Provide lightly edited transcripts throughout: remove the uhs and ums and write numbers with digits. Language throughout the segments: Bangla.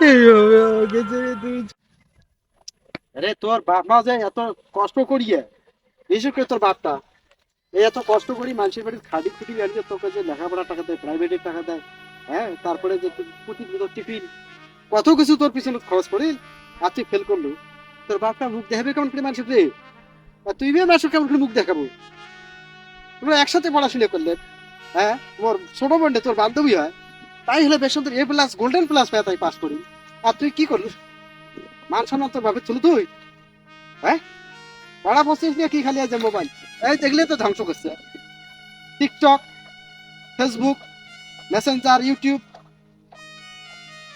এইভাবে আমাকে ছেড়ে তুই আরে তোর বাপ মা যে এত কষ্ট করিয়ে বিশেষ করে তোর বাপটা এই এত কষ্ট করি মানুষের বাড়ির খাটি খুঁটি গাড়িতে তোকে যে লেখাপড়ার টাকা দেয় প্রাইভেটের টাকা দেয়, হ্যাঁ, তারপরে যে প্রতিদিন টিফিন কত কিছু তোর পিছনে খরচ করি, আর তুই ফেল করলো। তোর বাপটা মুখ দেখাবে কেমন করে মানুষের রে? আর তুই বে মানুষের কেমন করে মুখ দেখাবো? তোমরা একসাথে পড়াশোনা করলেন, হ্যাঁ, তোমার ছোট বোনটা তোর বান্ধবী হয়, তাই হলে বেশ সুন্দর A+ গোল্ডেন প্লাস পেয়ে তাই পাস করি। আর তুই কি করলি? মান সম্মান তোর বাপের ছিল তুই, হ্যাঁ? পড়া বসছিস নিয়ে কি খালি আছে মোবাইল, এই দেখলে তো ধ্বংস করছে। টিকটক, ফেসবুক, মেসেঞ্জার, ইউটিউব,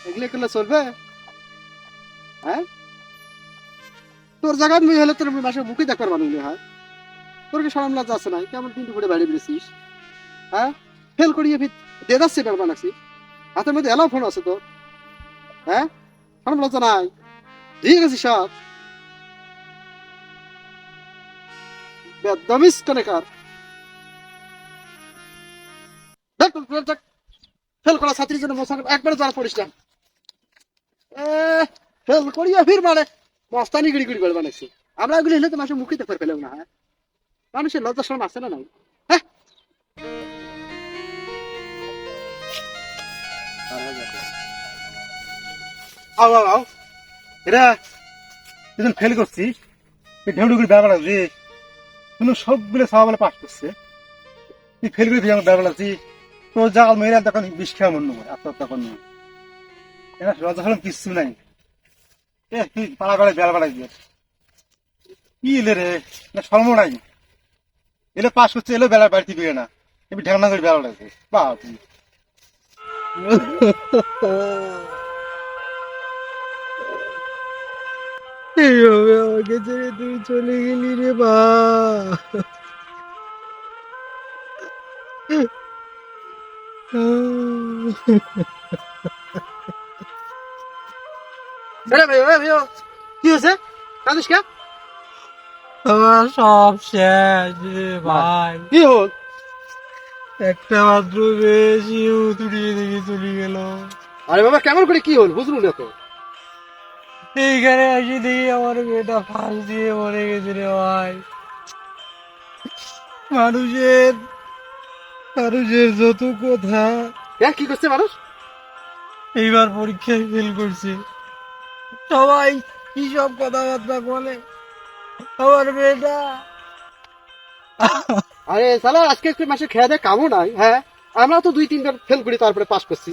এগুলো করলে চলবে? হ্যাঁ, তোর জায়গায় মুই হলে তোর মাসে মুখে দেখবার মানুষ হয়। তোর কি সরম লজ্জা আছে নাই? কেমন কিন্তু করে বাড়ি বেড়েছিস, হ্যাঁ? ফেল করিয়ে দেদাচ্ছে বেড় বানাচ্ছি, হাতের মধ্যে এলাও ফোন আছে তো, হ্যাঁ? সরম লজ্জা নাই? দিয়ে গেছিস সব বেদমিস কনেকার। ফেল করা ছাত্রীর জন্য একবারে যারা পড়িস না, ফেল করিয়া ফির মানে মস্তানি গিড়ি গিড়ি করে বানাইছি। আমরা এগুলি হলে তো মাসে মুখে দেখতে পেলাম না, হ্যাঁ? মানুষের লজ্জা শরম আছে না নাই, হ্যাঁ? আও আও আও, এরা এজন ফেল করছিস, ঢেউডু করে ব্যাপার আছে, শুনো সবগুলো সবাই পাস করছে, তুই ফেল করে আমার ব্যাপার আছিস। তোর জাল মেয়েরা তখন বিষ খেয়া মন নয়, আত্মহত্যা কর নয়, এরা লজ্জা শরম কিচ্ছু নাই। তুই পাড়া করে বেলা বেড়াই দিয়ে কি এলে রে, না শর্ম নাই? এলে পাস করছে, এলো বেলা বাড়িতে বিয়ে না, তুমি ঢেকনা করে বেলা বেড়াইছে বা তুই। এইভাবে আমাকে ছেড়ে তুই চলে গেলি রে মা। কি হয়েছে? কাঁদিস কে? আমার সব শেষ রে ভাই। কি হল? একটা মাত্র বেশি উতরিয়ে দেখে চলে গেল। আরে বাবা কেমন করে কি হল বুঝলু না তো? এইখানে এসে দেখি আমার মেয়েটা ফাঁস দিয়ে মরে গেছে রে ভাই। মানুষের মানুষের যত কথা। হ্যাঁ, কি করছে মানুষ? এইবার পরীক্ষায় ফেল করছে, সবাই কি সব কথাবার্তা বলে আমার মেয়েটা। আরে সালা আজকে একটু মাসে খেয়ে দেয় কামও নাই, হ্যাঁ? আমরা তো 2-3বার ফেল করি তারপরে পাস করছি,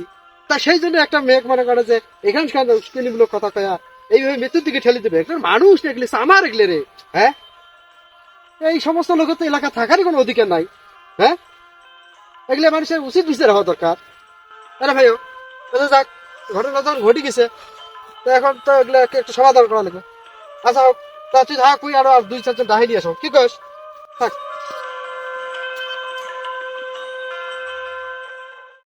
তা সেই জন্য একটা মেয়ে মনে করে যে এখানকার শ্রেণীমূলক কথা কয়া এইভাবে মৃত্যুর দিকে ঠেলে দেবে। একটা মানুষ এগুলি আমার এগুলি রে, হ্যাঁ? এই সমস্ত লোকের তো এলাকা থাকারই কোনো অধিকার নাই, হ্যাঁ? এগুলো মানুষের উচিত বিচার হওয়া দরকার। আরে ভাইও যাক, ঘটনা যখন ঘটে গেছে তো এখন তো এগুলো একটু সমাধান করা লাগবে। আচ্ছা হোক, তা তুই থাক, তুই আরো 2-4 জন ডাহি নিয়ে আসো, কি কস? থাক।